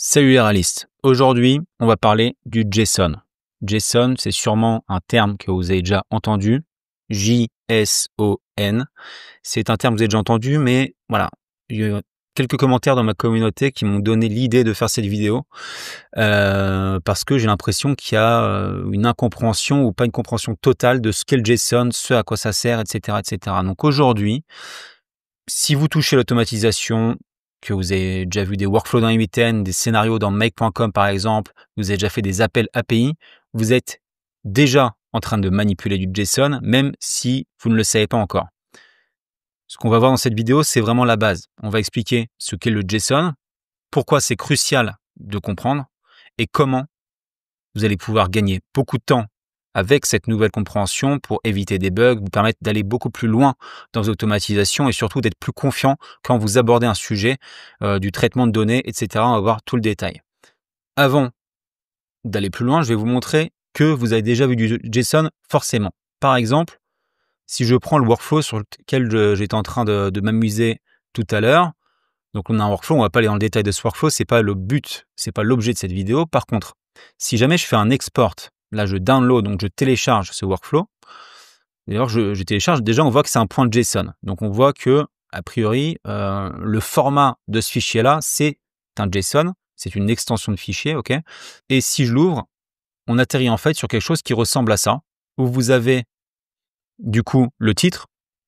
Salut les réalistes. Aujourd'hui, on va parler du JSON. JSON, c'est sûrement un terme que vous avez déjà entendu. J-S-O-N. C'est un terme que vous avez déjà entendu, mais voilà. Il y a quelques commentaires dans ma communauté qui m'ont donné l'idée de faire cette vidéo parce que j'ai l'impression qu'il y a une incompréhension ou pas une compréhension totale de ce qu'est le JSON, ce à quoi ça sert, etc., etc. Donc aujourd'hui, si vous touchez l'automatisation, que vous avez déjà vu des workflows dans 8n, des scénarios dans make.com par exemple, vous avez déjà fait des appels API, vous êtes déjà en train de manipuler du JSON, même si vous ne le savez pas encore. Ce qu'on va voir dans cette vidéo, c'est vraiment la base. On va expliquer ce qu'est le JSON, pourquoi c'est crucial de comprendre et comment vous allez pouvoir gagner beaucoup de temps avec cette nouvelle compréhension pour éviter des bugs, vous permettre d'aller beaucoup plus loin dans vos automatisations et surtout d'être plus confiant quand vous abordez un sujet du traitement de données, etc. On va voir tout le détail. Avant d'aller plus loin, je vais vous montrer que vous avez déjà vu du JSON forcément. Par exemple, si je prends le workflow sur lequel j'étais en train de m'amuser tout à l'heure, donc on a un workflow, on va pas aller dans le détail de ce workflow, c'est pas le but, c'est pas l'objet de cette vidéo. Par contre, si jamais je fais un export, là je download, donc je télécharge ce workflow. D'ailleurs, je télécharge, déjà on voit que c'est un point JSON. Donc on voit que, a priori, le format de ce fichier-là, c'est un JSON, c'est une extension de fichier, ok. Et si je l'ouvre, on atterrit en fait sur quelque chose qui ressemble à ça, où vous avez du coup le titre.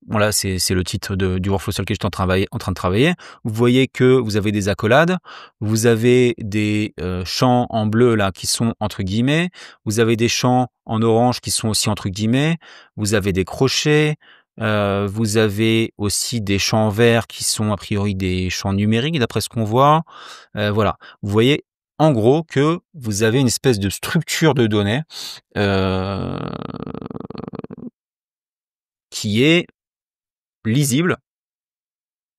Voilà, c'est le titre du workflow sur lequel je suis en train de travailler. Vous voyez que vous avez des accolades, vous avez des champs en bleu là qui sont entre guillemets, vous avez des champs en orange qui sont aussi entre guillemets, vous avez des crochets, vous avez aussi des champs verts qui sont a priori des champs numériques d'après ce qu'on voit. Voilà, vous voyez en gros que vous avez une espèce de structure de données qui est lisible,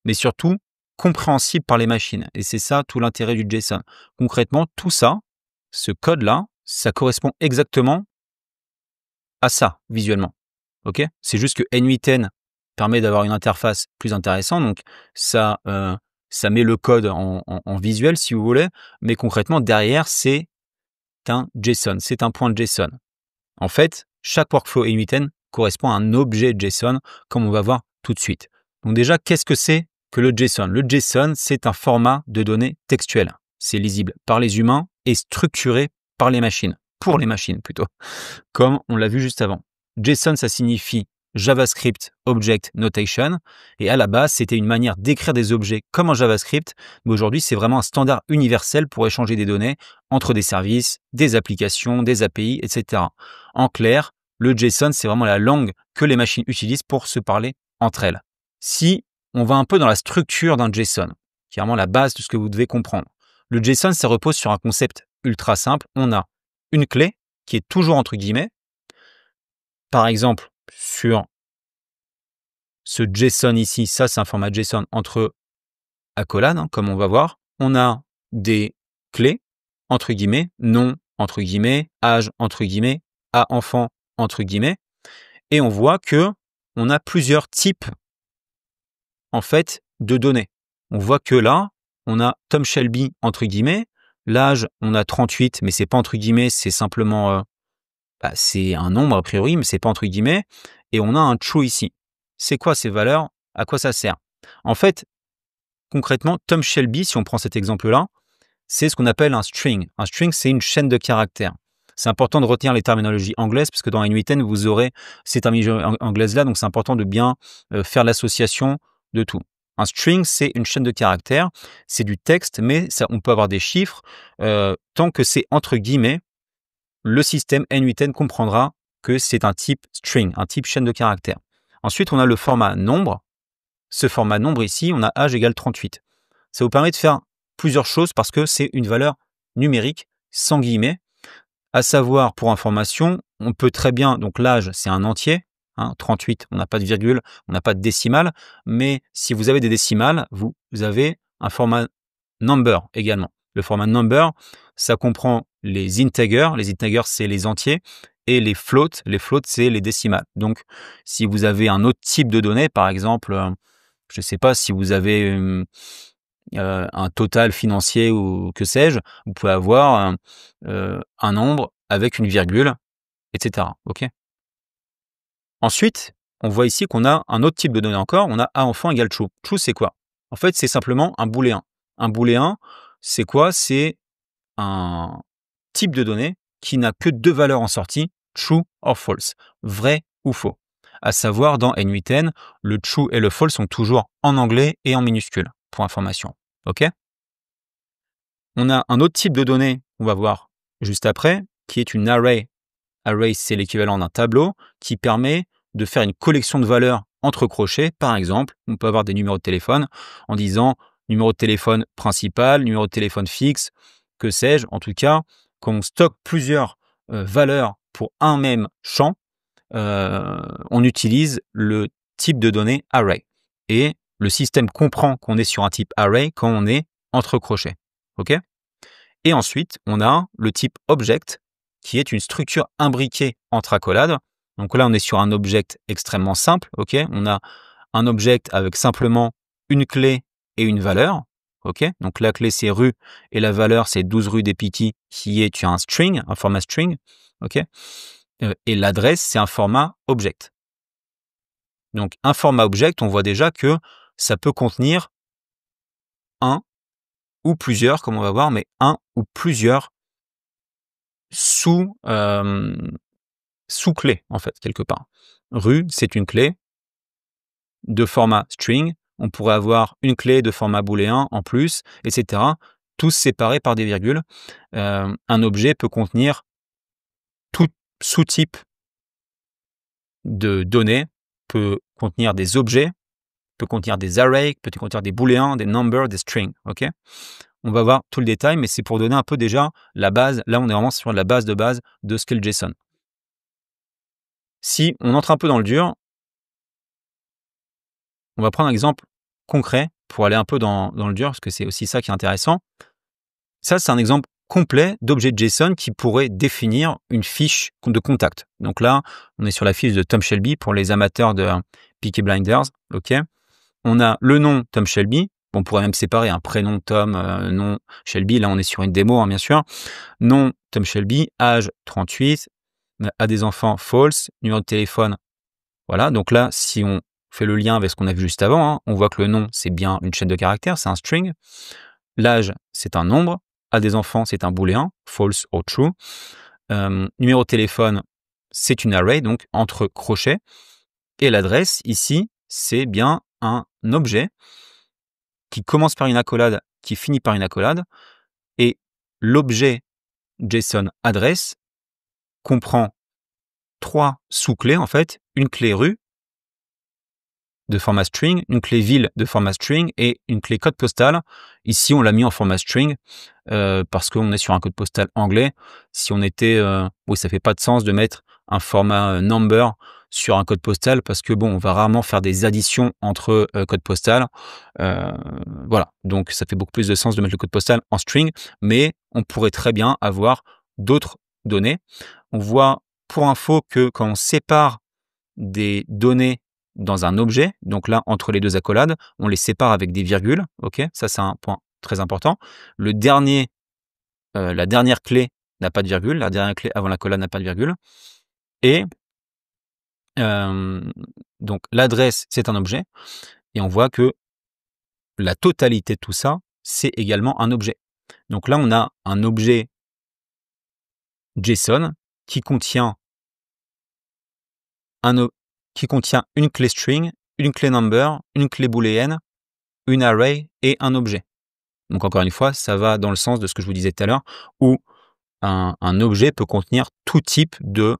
mais surtout compréhensible par les machines. Et c'est ça tout l'intérêt du JSON. Concrètement, tout ça, ce code-là, ça correspond exactement à ça, visuellement. Ok? C'est juste que N8N permet d'avoir une interface plus intéressante. Donc, ça met le code en visuel, si vous voulez. Mais concrètement, derrière, c'est un JSON. C'est un point de JSON. En fait, chaque workflow N8N correspond à un objet JSON, comme on va voir tout de suite. Donc déjà, qu'est-ce que c'est que le JSON? Le JSON, c'est un format de données textuelles. C'est lisible par les humains et structuré par les machines, pour les machines plutôt, comme on l'a vu juste avant. JSON, ça signifie JavaScript Object Notation, et à la base, c'était une manière d'écrire des objets comme en JavaScript, mais aujourd'hui, c'est vraiment un standard universel pour échanger des données entre des services, des applications, des API, etc. En clair, le JSON, c'est vraiment la langue que les machines utilisent pour se parler entre elles. Si on va un peu dans la structure d'un JSON, qui est vraiment la base de ce que vous devez comprendre, le JSON, ça repose sur un concept ultra simple. On a une clé qui est toujours entre guillemets. Par exemple, sur ce JSON ici, ça c'est un format JSON entre accolades, hein, comme on va voir. On a des clés, entre guillemets, nom, entre guillemets, âge, entre guillemets, à enfant, entre guillemets. Et on voit que on a plusieurs types, en fait, de données. On voit que là, on a Tom Shelby, entre guillemets. L'âge, on a 38, mais c'est pas entre guillemets, c'est simplement, c'est un nombre a priori, mais c'est pas entre guillemets. Et on a un true ici. C'est quoi ces valeurs? À quoi ça sert? En fait, concrètement, Tom Shelby, si on prend cet exemple-là, c'est ce qu'on appelle un string. Un string, c'est une chaîne de caractères. C'est important de retenir les terminologies anglaises, parce que dans N8N, vous aurez ces terminologies anglaises-là, donc c'est important de bien faire l'association de tout. Un string, c'est une chaîne de caractères, c'est du texte, mais ça, on peut avoir des chiffres. Tant que c'est entre guillemets, le système N8N comprendra que c'est un type string, un type chaîne de caractères. Ensuite, on a le format nombre. Ce format nombre ici, on a âge égale 38. Ça vous permet de faire plusieurs choses parce que c'est une valeur numérique sans guillemets. À savoir, pour information, on peut très bien, donc l'âge, c'est un entier, hein, 38, on n'a pas de virgule, on n'a pas de décimale, mais si vous avez des décimales, vous avez un format number également. Le format number, ça comprend les integers c'est les entiers, et les floats c'est les décimales. Donc, si vous avez un autre type de données, par exemple, je ne sais pas si vous avez un total financier ou que sais-je, vous pouvez avoir un nombre avec une virgule, etc. OK? Ensuite, on voit ici qu'on a un autre type de données encore, on a A enfant égale true. True, c'est quoi? En fait, c'est simplement un booléen. Un booléen, c'est quoi? C'est un type de données qui n'a que 2 valeurs en sortie, true or false, vrai ou faux. À savoir, dans N8N, le true et le false sont toujours en anglais et en minuscule, pour information. OK? On a un autre type de données qu'on va voir juste après, qui est une array. Array, c'est l'équivalent d'un tableau qui permet de faire une collection de valeurs entre crochets. Par exemple, on peut avoir des numéros de téléphone en disant numéro de téléphone principal, numéro de téléphone fixe, que sais-je. En tout cas, quand on stocke plusieurs valeurs pour un même champ, on utilise le type de données array. Et le système comprend qu'on est sur un type array quand on est entre crochets. OK? Et ensuite, on a le type object, qui est une structure imbriquée entre accolades. Donc là, on est sur un object extrêmement simple. OK? On a un object avec simplement une clé et une valeur. OK? Donc la clé, c'est rue et la valeur, c'est 12 rue des Piquis, qui est un string, un format string. OK? Et l'adresse, c'est un format object. Donc un format object, on voit déjà que ça peut contenir un ou plusieurs, comme on va voir, mais un ou plusieurs sous-clés, en fait, quelque part. Rue, c'est une clé de format string. On pourrait avoir une clé de format booléen en plus, etc. Tous séparés par des virgules. Un objet peut contenir tout sous-type de données, peut contenir des objets, peut contenir des arrays, peut contenir des booléens, des numbers, des strings. OK? On va voir tout le détail, mais c'est pour donner un peu déjà la base. Là, on est vraiment sur la base de ce qu'est le JSON. Si on entre un peu dans le dur, on va prendre un exemple concret pour aller un peu dans le dur, parce que c'est aussi ça qui est intéressant. Ça, c'est un exemple complet d'objet JSON qui pourrait définir une fiche de contact. Donc là, on est sur la fiche de Tom Shelby pour les amateurs de Peaky Blinders. OK. On a le nom Tom Shelby. On pourrait même séparer un prénom Tom, nom Shelby. Là, on est sur une démo, hein, bien sûr. Nom Tom Shelby, âge 38, a des enfants false, numéro de téléphone. Voilà. Donc là, si on fait le lien avec ce qu'on a vu juste avant, hein, on voit que le nom, c'est bien une chaîne de caractères, c'est un string. L'âge, c'est un nombre. A des enfants, c'est un booléen, false ou true. Numéro de téléphone, c'est une array, donc entre crochets. Et l'adresse, ici, c'est bien un objet qui commence par une accolade, qui finit par une accolade. Et l'objet JSON adresse comprend 3 sous-clés, en fait. Une clé rue de format string, une clé ville de format string et une clé code postal. Ici, on l'a mis en format string parce qu'on est sur un code postal anglais. Si on était... oui, ça fait pas de sens de mettre un format number sur un code postal parce que, bon, on va rarement faire des additions entre code postal. Voilà, donc ça fait beaucoup plus de sens de mettre le code postal en string, mais on pourrait très bien avoir d'autres données. On voit, pour info, que quand on sépare des données dans un objet, donc là, entre les deux accolades, on les sépare avec des virgules. OK, ça, c'est un point très important. La dernière clé n'a pas de virgule. La dernière clé avant l'accolade n'a pas de virgule. Et donc, l'adresse, c'est un objet. Et on voit que la totalité de tout ça, c'est également un objet. Donc là, on a un objet JSON qui contient une clé string, une clé number, une clé booléenne, une array et un objet. Donc encore une fois, ça va dans le sens de ce que je vous disais tout à l'heure, où un objet peut contenir tout type de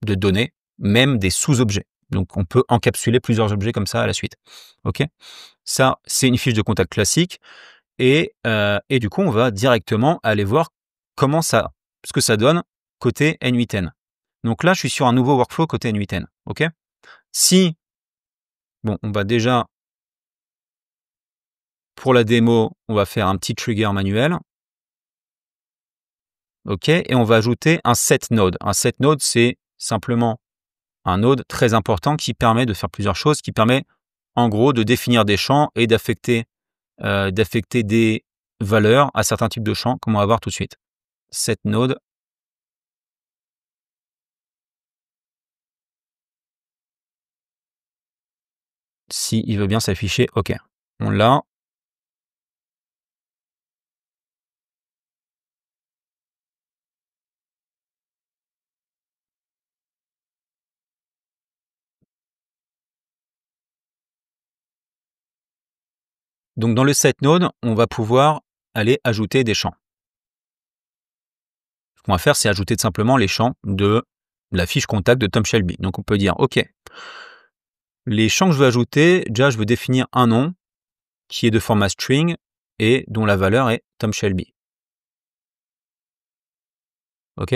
données, même des sous-objets. Donc on peut encapsuler plusieurs objets comme ça à la suite. OK? Ça, c'est une fiche de contact classique. Et du coup, on va directement aller voir ce que ça donne côté N8N. Donc là, je suis sur un nouveau workflow côté N8N. OK? Bon, on va déjà, pour la démo, on va faire un petit trigger manuel. OK? Et on va ajouter un set node. Un set node, c'est simplement un node très important qui permet de faire plusieurs choses, qui permet en gros, de définir des champs et d'affecter des valeurs à certains types de champs, comme on va voir tout de suite. Set node. Si il veut bien s'afficher, OK. On l'a. Donc dans le set node, on va pouvoir aller ajouter des champs. Ce qu'on va faire, c'est ajouter simplement les champs de la fiche contact de Tom Shelby. Donc on peut dire, OK, les champs que je veux ajouter, déjà je veux définir un nom qui est de format string et dont la valeur est Tom Shelby. OK?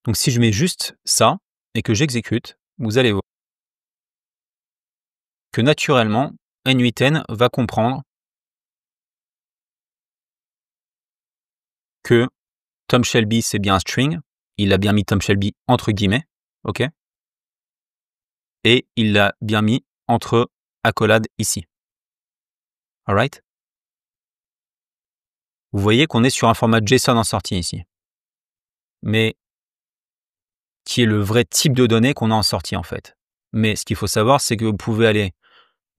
Donc si je mets juste ça et que j'exécute, vous allez voir que naturellement, N8N va comprendre que Tom Shelby, c'est bien un string. Il a bien mis Tom Shelby entre guillemets. OK? Et il l'a bien mis entre accolades ici. Alright? Vous voyez qu'on est sur un format JSON en sortie ici. Mais qui est le vrai type de données qu'on a en sortie en fait. Mais ce qu'il faut savoir, c'est que vous pouvez aller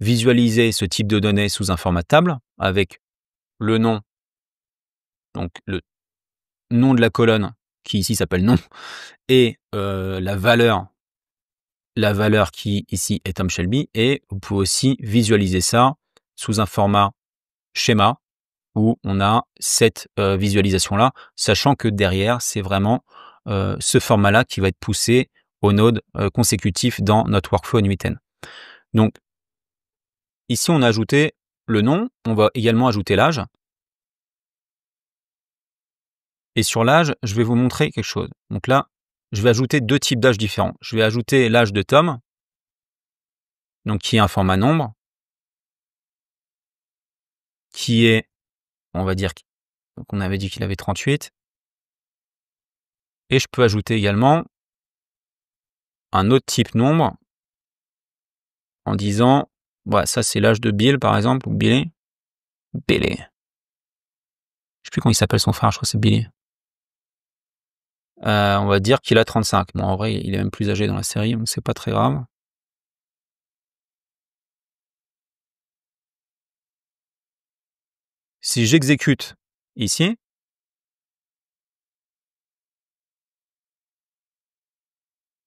visualiser ce type de données sous un format table avec le nom, donc le nom de la colonne qui ici s'appelle nom et la valeur qui ici est Tom Shelby, et vous pouvez aussi visualiser ça sous un format schéma où on a cette visualisation-là, sachant que derrière, c'est vraiment ce format-là qui va être poussé au node consécutif dans notre workflow N8N. Donc, ici, on a ajouté le nom, on va également ajouter l'âge. Et sur l'âge, je vais vous montrer quelque chose. Donc là, je vais ajouter deux types d'âge différents. Je vais ajouter l'âge de Tom, donc qui est un format nombre, qui est, on va dire, donc on avait dit qu'il avait 38. Et je peux ajouter également un autre type nombre en disant, voilà, ça c'est l'âge de Bill par exemple, ou Billy. Billy. Je sais plus comment il s'appelle son frère, je crois que c'est Billy. On va dire qu'il a 35. Bon, en vrai, il est même plus âgé dans la série, donc c'est pas très grave. Si j'exécute ici,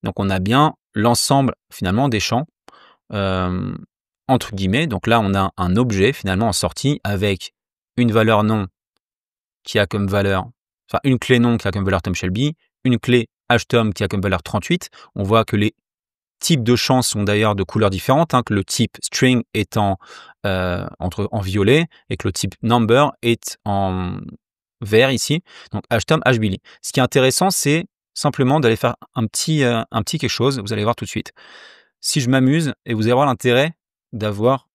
donc on a bien l'ensemble finalement des champs entre guillemets. Donc là, on a un objet finalement en sortie avec une valeur nom qui a comme valeur, enfin une clé nom qui a comme valeur Tom Shelby, une clé hTom qui a comme valeur 38. On voit que les types de champs sont d'ailleurs de couleurs différentes, que le type string est en violet et que le type number est en vert ici. Donc hTom, hBilly. Ce qui est intéressant, c'est simplement d'aller faire un petit quelque chose. Vous allez voir tout de suite. Si je m'amuse, et vous allez avoir l'intérêt d'avoir.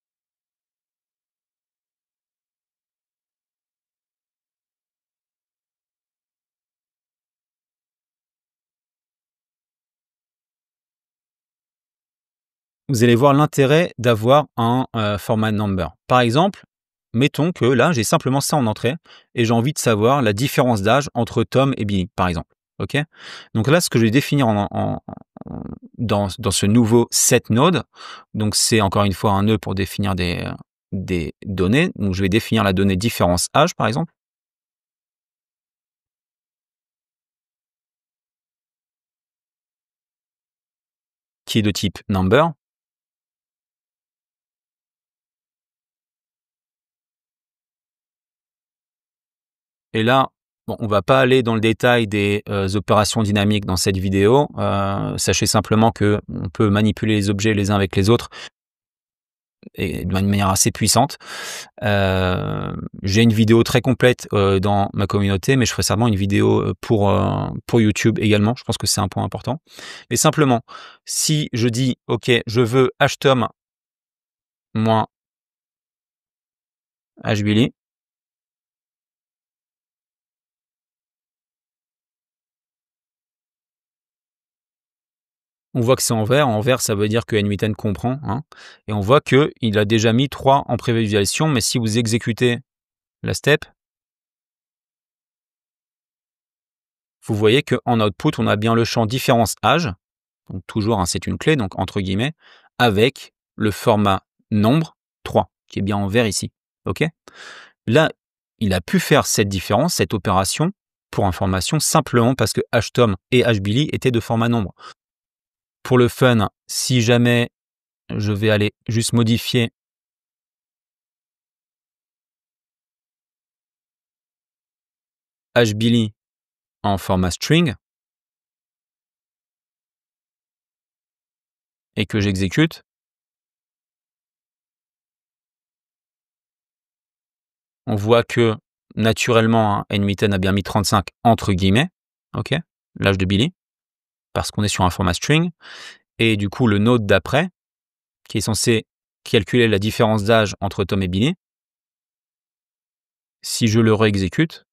Vous allez voir l'intérêt d'avoir un format number. Par exemple, mettons que là, j'ai simplement ça en entrée et j'ai envie de savoir la différence d'âge entre Tom et Billy, par exemple. OK? Donc là, ce que je vais définir dans ce nouveau set node, donc c'est encore une fois un nœud pour définir des données. Donc je vais définir la donnée différence âge, par exemple. Qui est de type number. Et là, bon, on va pas aller dans le détail des opérations dynamiques dans cette vidéo. Sachez simplement que on peut manipuler les objets les uns avec les autres et d'une manière assez puissante. J'ai une vidéo très complète dans ma communauté, mais je ferai certainement une vidéo pour YouTube également. Je pense que c'est un point important. Et simplement, si je dis OK, je veux hTom moins hBilly, on voit que c'est en vert. En vert, ça veut dire que n8n comprend, hein, et on voit qu'il a déjà mis 3 en prévisualisation, mais si vous exécutez la step, vous voyez qu'en output, on a bien le champ différence âge, donc toujours, hein, c'est une clé, donc entre guillemets, avec le format nombre 3, qui est bien en vert ici. OK? Là, il a pu faire cette différence, cette opération, pour information, simplement parce que hTom et hBilly étaient de format nombre. Pour le fun, si jamais je vais aller juste modifier hBilly en format string et que j'exécute, on voit que naturellement, hein, n8n a bien mis 35 entre guillemets, ok, l'âge de Billy, parce qu'on est sur un format string, et du coup le node d'après, qui est censé calculer la différence d'âge entre Tom et Billy, si je le réexécute,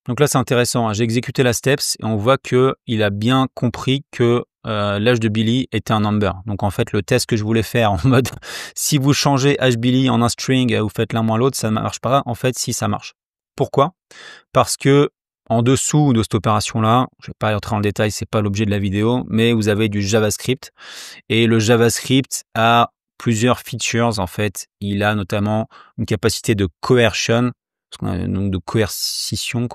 donc là c'est intéressant, hein, j'ai exécuté la steps et on voit qu'il a bien compris que l'âge de Billy était un number. Donc en fait le test que je voulais faire en mode si vous changez hBilly en un string, vous faites l'un moins l'autre, ça ne marche pas. En fait si, ça marche. Pourquoi? Parce que en dessous de cette opération-là, je ne vais pas entrer dans le détail, c'est pas l'objet de la vidéo, mais vous avez du JavaScript et le JavaScript a plusieurs features en fait. Il a notamment une capacité de coercion, ce qu'on a donc de coercion.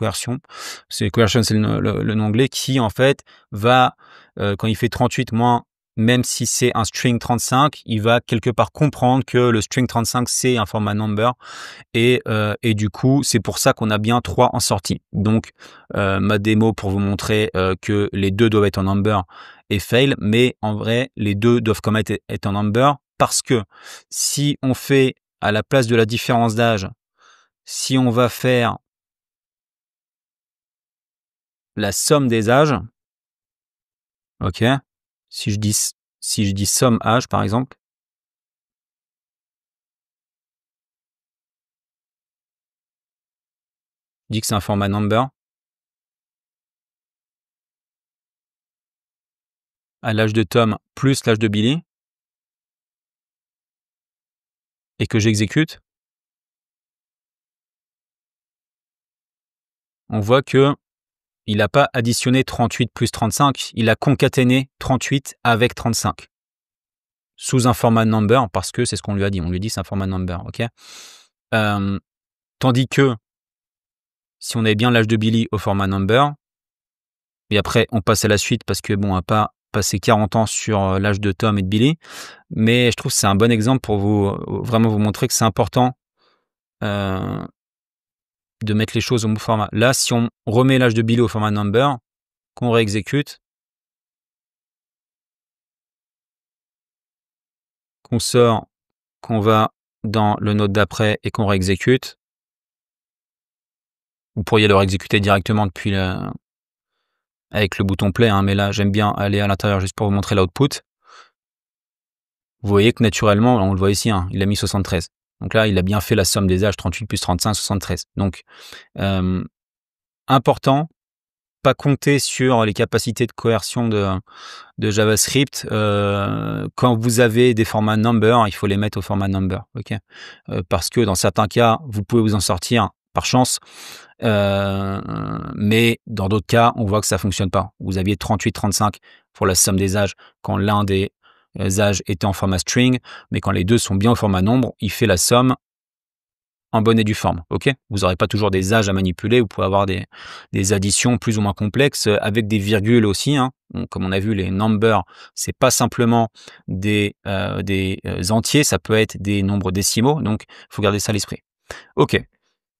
C'est coercion, c'est le nom anglais qui en fait va quand il fait 38 moins, même si c'est un string 35, il va quelque part comprendre que le string 35 c'est un format number et du coup c'est pour ça qu'on a bien 3 en sortie. Donc ma démo pour vous montrer que les deux doivent être en number et fail, mais en vrai les deux doivent quand même être en number parce que si on fait à la place de la différence d'âge, si on va faire la somme des âges, ok, si je dis somme âge par exemple, je dis que c'est un format number, à l'âge de Tom plus l'âge de Billy, et que j'exécute, on voit que il n'a pas additionné 38 plus 35, il a concaténé 38 avec 35. Sous un format number, parce que c'est ce qu'on lui a dit. On lui dit c'est un format number, ok. Tandis que si on avait bien l'âge de Billy au format number, et après on passe à la suite parce que bon, on va pas passer 40 ans sur l'âge de Tom et de Billy, mais je trouve que c'est un bon exemple pour vous vraiment vous montrer que c'est important de mettre les choses au bon format. Là, si on remet l'âge de Billy au format number, qu'on réexécute, qu'on sort, qu'on va dans le node d'après et qu'on réexécute, vous pourriez le réexécuter directement depuis avec le bouton play, hein, mais là j'aime bien aller à l'intérieur juste pour vous montrer l'output. Vous voyez que naturellement, on le voit ici, hein, il a mis 73. Donc là, il a bien fait la somme des âges 38 plus 35, 73. Donc important, pas compter sur les capacités de coercion de JavaScript. Quand vous avez des formats number, il faut les mettre au format number, ok, parce que dans certains cas, vous pouvez vous en sortir par chance, mais dans d'autres cas, on voit que ça fonctionne pas. Vous aviez 38-35 pour la somme des âges quand l'un des âges était en format string, mais quand les deux sont bien au format nombre, il fait la somme en bonne et due forme, ok. Vous n'aurez pas toujours des âges à manipuler, vous pouvez avoir des additions plus ou moins complexes avec des virgules aussi, hein. Donc, comme on a vu, les numbers, c'est pas simplement des entiers, ça peut être des nombres décimaux, donc il faut garder ça à l'esprit. Ok,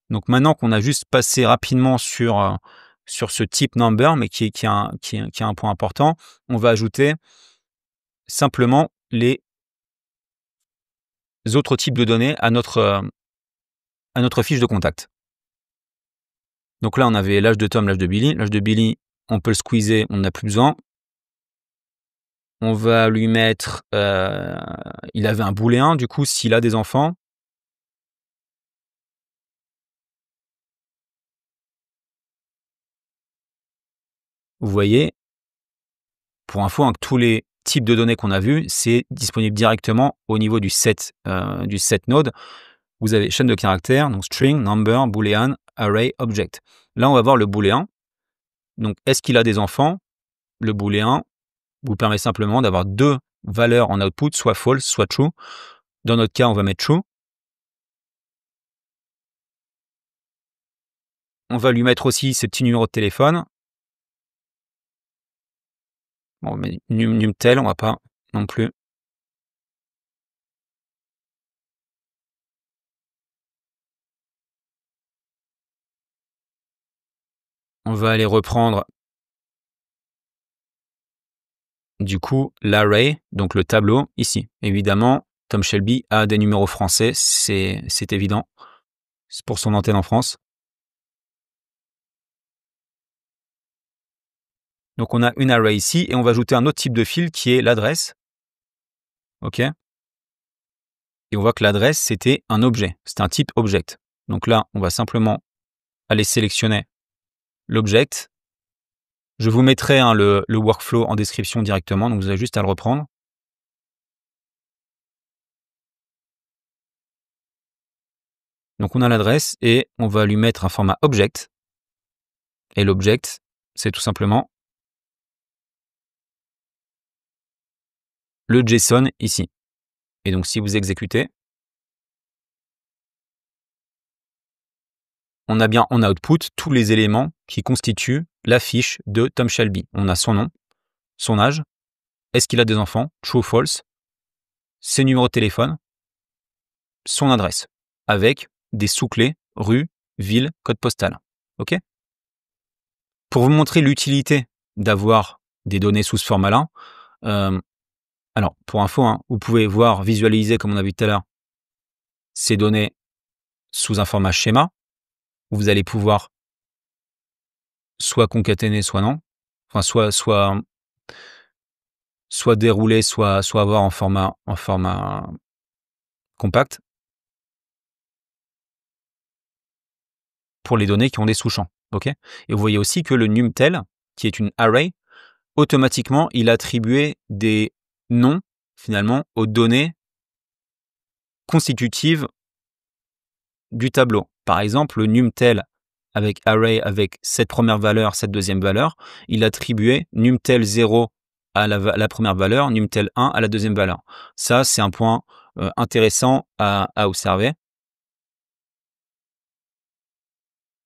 donc maintenant qu'on a juste passé rapidement sur ce type number, mais qui a un point important, on va ajouter simplement les autres types de données à notre fiche de contact. Donc là, on avait l'âge de Tom, l'âge de Billy. L'âge de Billy, on peut le squeezer, on n'a plus besoin. On va lui mettre... il avait un booléen, du coup, s'il a des enfants. vous voyez, pour info, hein, que tous les types de données qu'on a vus, c'est disponible directement au niveau du set node. Vous avez chaîne de caractères, donc string, number, boolean, array, object. Là, on va voir le booléen. Donc, est-ce qu'il a des enfants? Le booléen vous permet simplement d'avoir deux valeurs en output, soit false, soit true. Dans notre cas, on va mettre true. On va lui mettre aussi ses petits numéros de téléphone. Bon, mais numtel, on va pas non plus. On va aller reprendre du coup l'array, donc le tableau ici. Évidemment, Tom Shelby a des numéros français, c'est évident. C'est pour son antenne en France. Donc on a une array ici et on va ajouter un autre type de fil qui est l'adresse. OK? Et on voit que l'adresse, c'était un objet, c'est un type object. Donc là, on va simplement aller sélectionner l'object. Je vous mettrai hein, le workflow en description directement, donc vous avez juste à le reprendre. Donc on a l'adresse et on va lui mettre un format object. Et l'object, c'est tout simplement le JSON ici. Et donc si vous exécutez, on a bien en output tous les éléments qui constituent la fiche de Tom Shelby. On a son nom, son âge, est-ce qu'il a des enfants, true ou false, ses numéros de téléphone, son adresse, avec des sous-clés, rue, ville, code postal. OK? Pour vous montrer l'utilité d'avoir des données sous ce format-là, alors pour info, hein, vous pouvez voir, visualiser, comme on a vu tout à l'heure, ces données sous un format schéma, où vous allez pouvoir soit concaténer, soit non, enfin soit dérouler, soit avoir en format compact pour les données qui ont des sous-champs. OK? Et vous voyez aussi que le numtel, qui est une array, automatiquement, il a attribué des noms, finalement, aux données constitutives du tableau. Par exemple, le numtel avec array, avec cette première valeur, cette deuxième valeur, il attribuait numtel 0 à la première valeur, numtel 1 à la deuxième valeur. Ça, c'est un point intéressant à observer.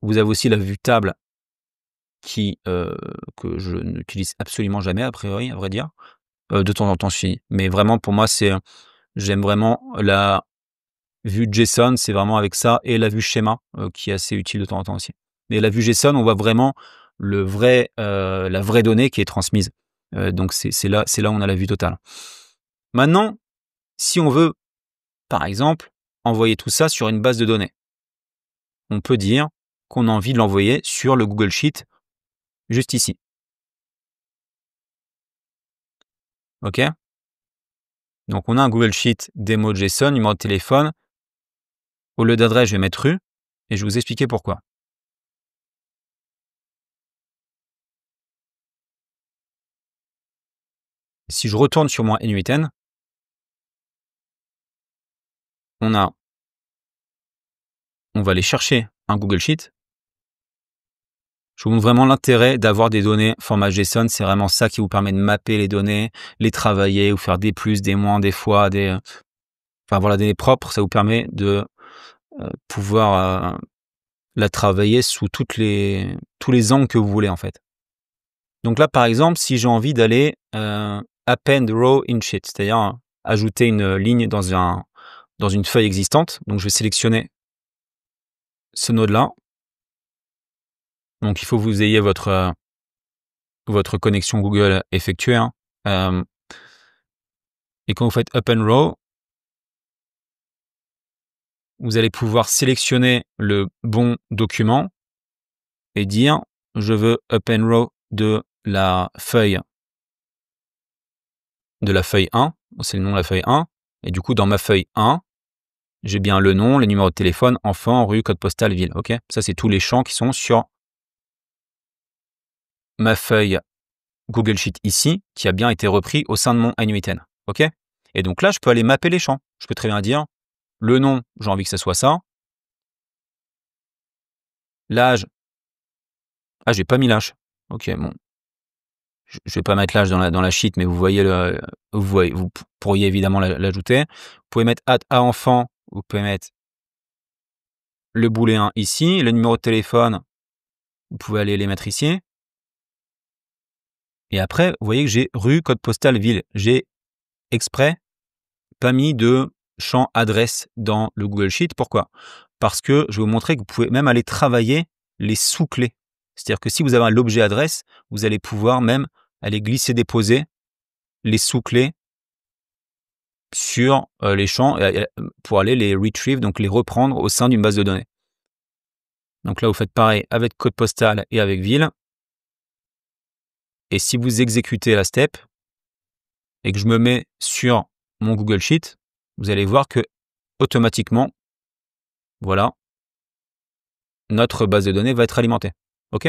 Vous avez aussi la vue table que je n'utilise absolument jamais, a priori, à vrai dire. De temps en temps, si. Mais vraiment, pour moi, j'aime vraiment la vue JSON, c'est vraiment avec ça, et la vue schéma, qui est assez utile de temps en temps aussi. Mais la vue JSON, on voit vraiment la vraie donnée qui est transmise. Donc c'est là où on a la vue totale. Maintenant, si on veut, par exemple, envoyer tout ça sur une base de données, on peut dire qu'on a envie de l'envoyer sur le Google Sheet, juste ici. OK? Donc on a un Google Sheet démo JSON, numéro de téléphone. Au lieu d'adresse, je vais mettre rue, et je vais vous expliquer pourquoi. Si je retourne sur mon NUITN, on va aller chercher un Google Sheet. Je vous montre vraiment l'intérêt d'avoir des données format JSON. C'est vraiment ça qui vous permet de mapper les données, les travailler, ou faire des plus, des moins, des fois, enfin voilà, des données propres. Ça vous permet de pouvoir la travailler sous tous les angles que vous voulez en fait. Donc là, par exemple, si j'ai envie d'aller append row in sheet, c'est-à-dire ajouter une ligne dans une feuille existante, donc je vais sélectionner ce node-là. Donc il faut que vous ayez votre connexion Google effectuée. Hein. Et quand vous faites append row, vous allez pouvoir sélectionner le bon document et dire je veux append row de la feuille 1, c'est le nom de la feuille 1, et du coup dans ma feuille 1, j'ai bien le nom, les numéros de téléphone, enfant, rue, code postal, ville. Ok, ça c'est tous les champs qui sont sur ma feuille Google Sheet ici qui a bien été repris au sein de mon N8N. OK? Et donc là, je peux aller mapper les champs. Je peux très bien dire le nom, j'ai envie que ce soit ça. L'âge. Ah, j'ai pas mis l'âge. OK, bon. Je vais pas mettre l'âge dans la sheet, mais vous voyez vous pourriez évidemment l'ajouter. Vous pouvez mettre @ enfant, vous pouvez mettre le booléen ici, le numéro de téléphone, vous pouvez aller les mettre ici. Et après, vous voyez que j'ai rue, code postal, ville. J'ai exprès pas mis de champ adresse dans le Google Sheet. Pourquoi? Parce que je vais vous montrer que vous pouvez même aller travailler les sous-clés. C'est-à-dire que si vous avez l'objet adresse, vous allez pouvoir même aller glisser-déposer les sous-clés sur les champs pour aller les retrieve, donc les reprendre au sein d'une base de données. Donc là, vous faites pareil avec code postal et avec ville. Et si vous exécutez la step et que je me mets sur mon Google Sheet, vous allez voir que automatiquement, voilà, notre base de données va être alimentée. OK?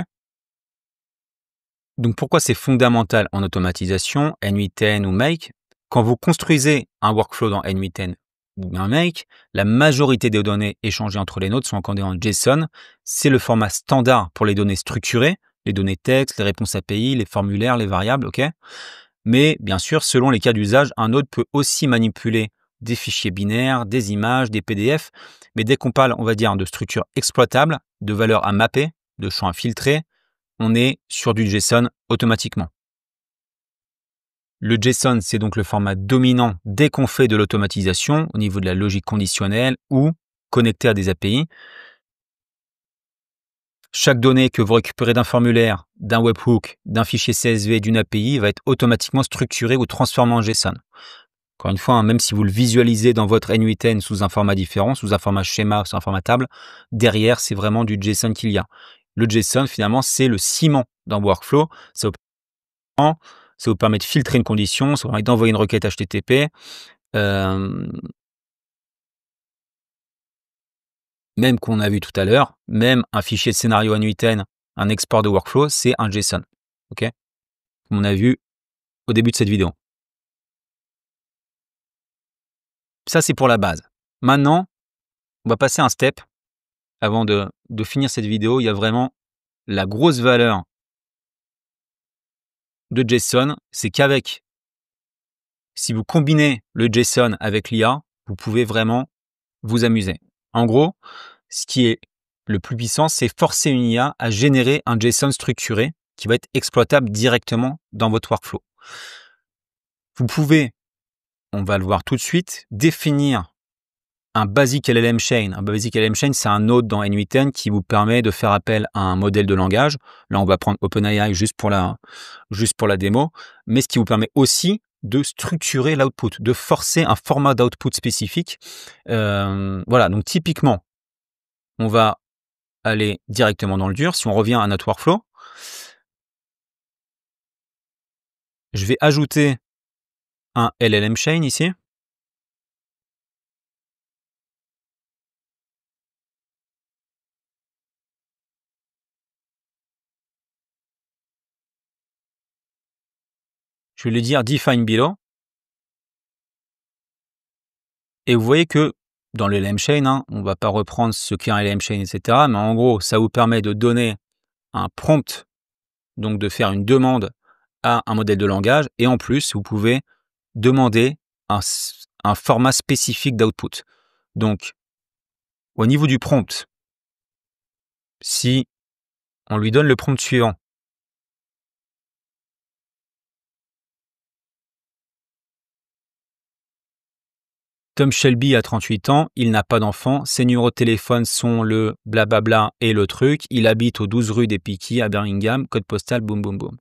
Donc pourquoi c'est fondamental en automatisation, N8N ou Make? Quand vous construisez un workflow dans N8N ou un Make, la majorité des données échangées entre les nodes sont encodées en JSON. C'est le format standard pour les données structurées, les données texte, les réponses API, les formulaires, les variables, OK? Mais bien sûr, selon les cas d'usage, un node peut aussi manipuler des fichiers binaires, des images, des PDF. Mais dès qu'on parle, on va dire, de structure exploitable, de valeurs à mapper, de champs à filtrer, on est sur du JSON automatiquement. Le JSON, c'est donc le format dominant dès qu'on fait de l'automatisation au niveau de la logique conditionnelle ou connecté à des API. Chaque donnée que vous récupérez d'un formulaire, d'un webhook, d'un fichier CSV, d'une API va être automatiquement structurée ou transformée en JSON. Encore une fois, hein, même si vous le visualisez dans votre N8N sous un format différent, sous un format schéma, sous un format table, derrière, c'est vraiment du JSON qu'il y a. Le JSON, finalement, c'est le ciment d'un workflow. Ça vous permet de filtrer une condition, ça vous permet d'envoyer une requête HTTP. Même qu'on a vu tout à l'heure, même un fichier de scénario N8N, un export de workflow, c'est un JSON. OK? Comme on a vu au début de cette vidéo. Ça, c'est pour la base. Maintenant, on va passer un step. Avant de finir cette vidéo, il y a vraiment la grosse valeur de JSON, c'est qu'avec, si vous combinez le JSON avec l'IA, vous pouvez vraiment vous amuser. En gros, ce qui est le plus puissant, c'est forcer une IA à générer un JSON structuré qui va être exploitable directement dans votre workflow. Vous pouvez, on va le voir tout de suite, définir un basic LLM chain. Un basic LLM chain, c'est un node dans N8N qui vous permet de faire appel à un modèle de langage. Là, on va prendre OpenAI juste pour la démo, mais ce qui vous permet aussi de structurer l'output, de forcer un format d'output spécifique. Voilà, donc typiquement, on va aller directement dans le dur. Si on revient à notre workflow, je vais ajouter un LLM chain ici. Je vais lui dire define below. Et vous voyez que dans le LLM chain, hein, on ne va pas reprendre ce qu'est un LLM chain, etc. Mais en gros, ça vous permet de donner un prompt, donc de faire une demande à un modèle de langage. Et en plus, vous pouvez demander un format spécifique d'output. Donc, au niveau du prompt, si on lui donne le prompt suivant, Tom Shelby a 38 ans, il n'a pas d'enfant, ses numéros de téléphone sont le blablabla et le truc, il habite aux 12 rue des Piquis à Birmingham, code postal, boum boum boum. Vous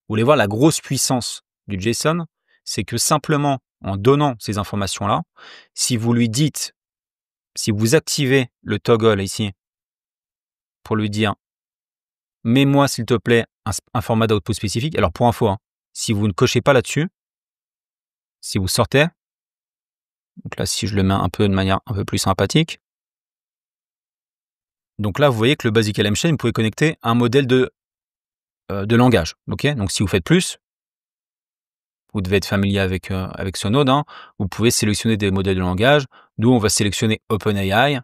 voulez voir la grosse puissance du JSON? C'est que simplement en donnant ces informations-là, si vous lui dites, si vous activez le toggle ici pour lui dire « mets-moi s'il te plaît un format d'output spécifique », alors pour info, hein, si vous ne cochez pas là-dessus, si vous sortez, donc là, si je le mets un peu de manière un peu plus sympathique. Donc là, vous voyez que le Basic LM Chain, vous pouvez connecter un modèle de de langage. Ok, donc si vous faites plus, vous devez être familier avec ce node. Hein. Vous pouvez sélectionner des modèles de langage. Nous, on va sélectionner OpenAI.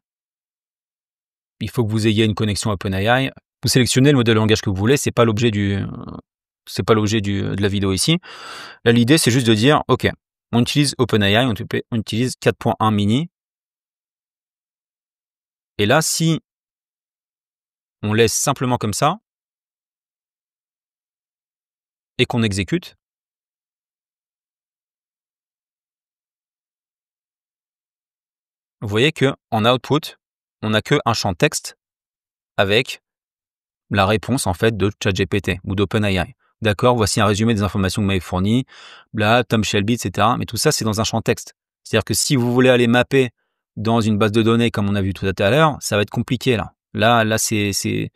Il faut que vous ayez une connexion OpenAI. Vous sélectionnez le modèle de langage que vous voulez. C'est pas l'objet de la vidéo ici. Là, l'idée, c'est juste de dire, ok, on utilise OpenAI, on utilise 4.1 mini. Et là, si on laisse simplement comme ça et qu'on exécute, vous voyez que en output, on n'a qu'un champ texte avec la réponse en fait de ChatGPT ou d'OpenAI. D'accord, voici un résumé des informations que vous m'avez fournies, bla, Tom Shelby, etc. Mais tout ça, c'est dans un champ texte. C'est-à-dire que si vous voulez aller mapper dans une base de données comme on a vu tout à l'heure, ça va être compliqué là. Là, c'est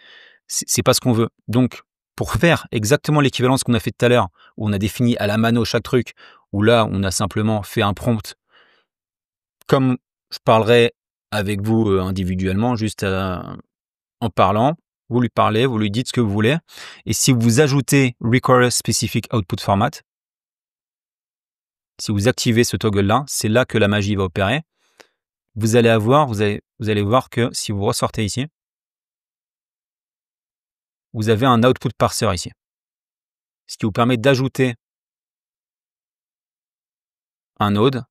pas ce qu'on veut. Donc, pour faire exactement l'équivalence qu'on a fait tout à l'heure, où on a défini à la mano chaque truc, où là, on a simplement fait un prompt, comme je parlerai avec vous individuellement, juste en parlant, vous lui parlez, vous lui dites ce que vous voulez. Et si vous ajoutez Require Specific Output Format, si vous activez ce toggle-là, c'est là que la magie va opérer. Vous allez voir que si vous ressortez ici, vous avez un output parser ici. Ce qui vous permet d'ajouter un node,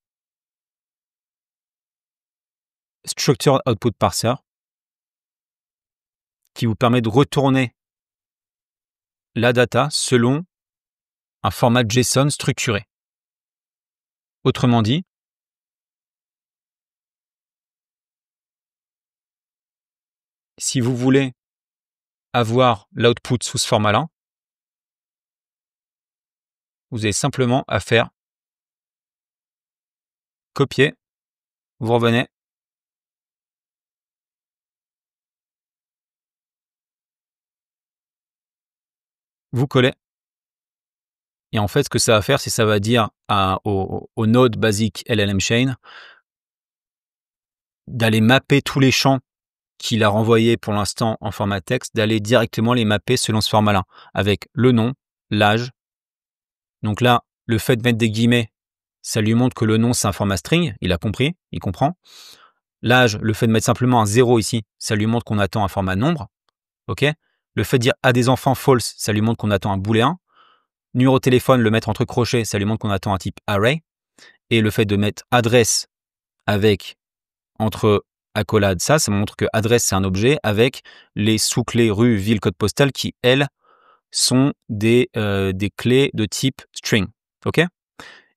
Structured Output Parser, qui vous permet de retourner la data selon un format JSON structuré. Autrement dit, si vous voulez avoir l'output sous ce format-là, vous avez simplement à faire copier, vous revenez, vous collez. Et en fait, ce que ça va faire, c'est ça va dire au node basique LLM Chain d'aller mapper tous les champs qu'il a renvoyés pour l'instant en format texte, d'aller directement les mapper selon ce format-là, avec le nom, l'âge. Donc là, le fait de mettre des guillemets, ça lui montre que le nom, c'est un format string. Il a compris, il comprend. L'âge, le fait de mettre simplement un 0 ici, ça lui montre qu'on attend un format nombre. OK. Le fait de dire à des enfants false, ça lui montre qu'on attend un booléen. Numéro de téléphone, le mettre entre crochets, ça lui montre qu'on attend un type array. Et le fait de mettre adresse avec entre accolades, ça montre que adresse, c'est un objet avec les sous-clés rue, ville, code postal qui, elles, sont des clés de type string. OK.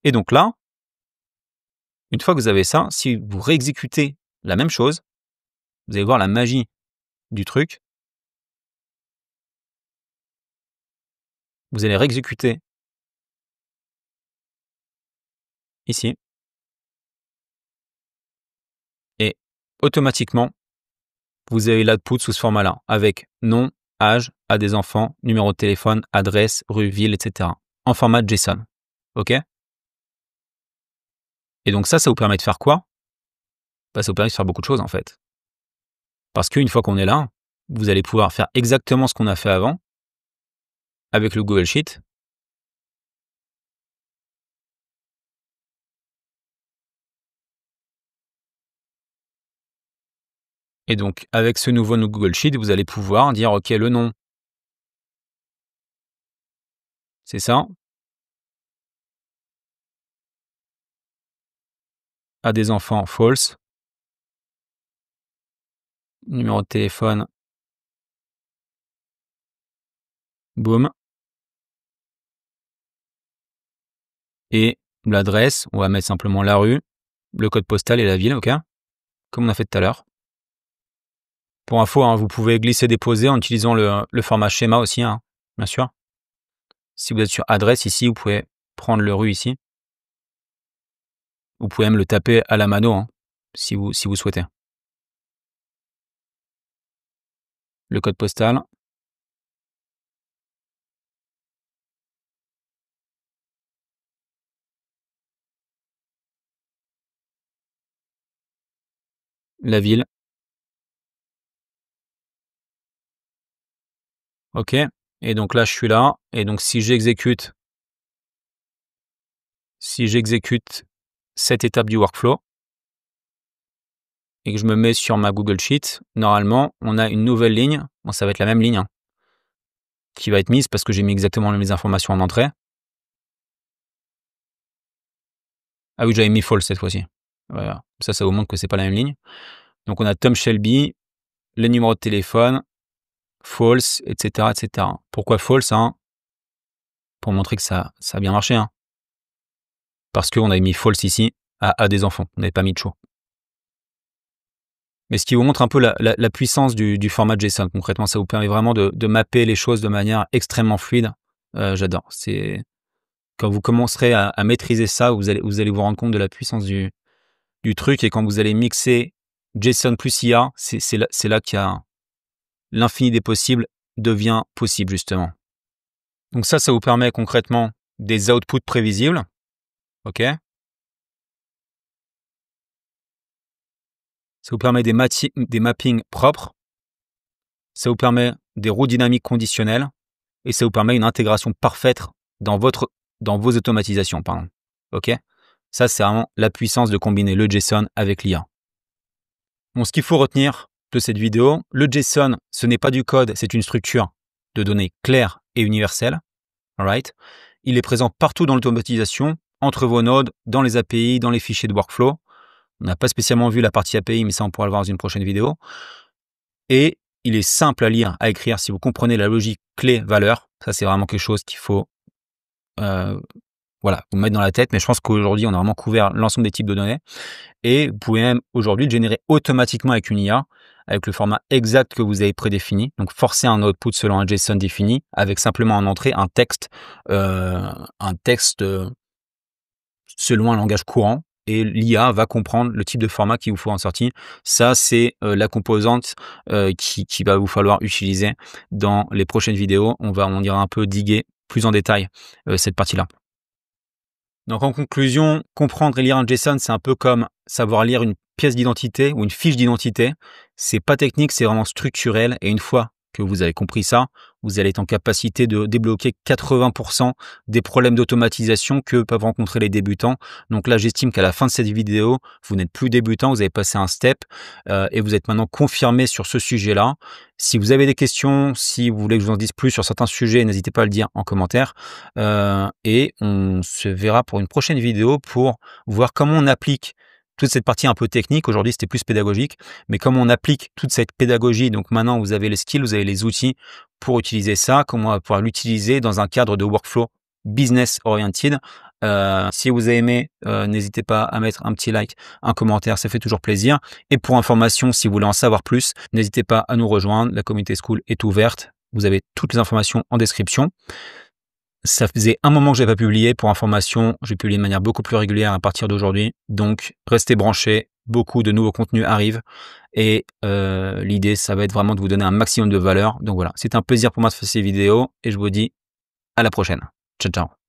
Et donc là, une fois que vous avez ça, si vous réexécutez la même chose, vous allez voir la magie du truc. Vous allez réexécuter ici. Et automatiquement, vous avez l'output sous ce format-là, avec nom, âge, à des enfants, numéro de téléphone, adresse, rue, ville, etc. En format JSON. OK. Et donc ça vous permet de faire quoi? Ça vous permet de faire beaucoup de choses en fait. Parce qu'une fois qu'on est là, vous allez pouvoir faire exactement ce qu'on a fait avant avec le Google Sheet. Et donc, avec ce nouveau Google Sheet, vous allez pouvoir dire, OK, le nom, c'est ça. À des enfants, false. Numéro de téléphone, boom. Et l'adresse, on va mettre simplement la rue, le code postal et la ville, OK? Comme on a fait tout à l'heure. Pour info, hein, vous pouvez glisser-déposer en utilisant le format schéma aussi, hein, bien sûr. Si vous êtes sur adresse ici, vous pouvez prendre le rue ici. Vous pouvez même le taper à la mano, hein, si vous souhaitez. Le code postal. La ville. OK. Et donc là, je suis là. Et donc, si j'exécute cette étape du workflow et que je me mets sur ma Google Sheet, normalement, on a une nouvelle ligne. Bon, ça va être la même ligne, hein, qui va être mise parce que j'ai mis exactement les mêmes informations en entrée. Ah oui, j'avais mis false cette fois-ci. Voilà. Ça vous montre que c'est pas la même ligne. Donc, on a Tom Shelby, les numéros de téléphone, false, etc., etc. Pourquoi false, hein? Pour montrer que ça a bien marché, hein. Parce qu'on avait mis false ici à des enfants. On n'avait pas mis de show. Mais ce qui vous montre un peu la puissance du format JSON. Concrètement, ça vous permet vraiment de mapper les choses de manière extrêmement fluide. J'adore. C'est quand vous commencerez à maîtriser ça, vous allez vous rendre compte de la puissance du truc. Et quand vous allez mixer JSON plus IA, c'est là qu'il y a l'infini des possibles devient possible, justement. Donc ça vous permet concrètement des outputs prévisibles. OK? Ça vous permet des mappings propres. Ça vous permet des roues dynamiques conditionnelles. Et ça vous permet une intégration parfaite dans vos automatisations, pardon. OK? Ça, c'est vraiment la puissance de combiner le JSON avec l'IA. Bon, ce qu'il faut retenir de cette vidéo, le JSON, ce n'est pas du code, c'est une structure de données claire et universelle. All right? Il est présent partout dans l'automatisation, entre vos nodes, dans les API, dans les fichiers de workflow. On n'a pas spécialement vu la partie API, mais ça, on pourra le voir dans une prochaine vidéo. Et il est simple à lire, à écrire si vous comprenez la logique clé-valeur. Ça, c'est vraiment quelque chose qu'il faut vous mettre dans la tête. Mais je pense qu'aujourd'hui, on a vraiment couvert l'ensemble des types de données. Et vous pouvez même aujourd'hui le générer automatiquement avec une IA, avec le format exact que vous avez prédéfini. Donc, forcer un output selon un JSON défini, avec simplement en entrée un texte selon un langage courant. Et l'IA va comprendre le type de format qu'il vous faut en sortie. Ça, c'est la composante qui va vous falloir utiliser dans les prochaines vidéos. On ira un peu diguer plus en détail cette partie-là. Donc en conclusion, comprendre et lire un JSON, c'est un peu comme savoir lire une pièce d'identité ou une fiche d'identité. C'est pas technique, c'est vraiment structurel. Et une fois que vous avez compris ça, vous allez être en capacité de débloquer 80% des problèmes d'automatisation que peuvent rencontrer les débutants. Donc là, j'estime qu'à la fin de cette vidéo, vous n'êtes plus débutant, vous avez passé un step et vous êtes maintenant confirmé sur ce sujet-là. Si vous avez des questions, si vous voulez que je vous en dise plus sur certains sujets, n'hésitez pas à le dire en commentaire. Et on se verra pour une prochaine vidéo pour voir comment on applique toute cette partie un peu technique. Aujourd'hui, c'était plus pédagogique, mais comment on applique toute cette pédagogie. Donc maintenant, vous avez les skills, vous avez les outils pour utiliser ça, comment on va pouvoir l'utiliser dans un cadre de workflow business oriented. Si vous avez aimé, n'hésitez pas à mettre un petit like, un commentaire, ça fait toujours plaisir. Et pour information, si vous voulez en savoir plus, n'hésitez pas à nous rejoindre. La communauté Skool est ouverte. Vous avez toutes les informations en description. Ça faisait un moment que je n'avais pas publié. Pour information, je vais publier de manière beaucoup plus régulière à partir d'aujourd'hui. Donc, restez branchés. Beaucoup de nouveaux contenus arrivent. Et l'idée, ça va être vraiment de vous donner un maximum de valeur. Donc voilà, c'est un plaisir pour moi de faire ces vidéos. Et je vous dis à la prochaine. Ciao, ciao.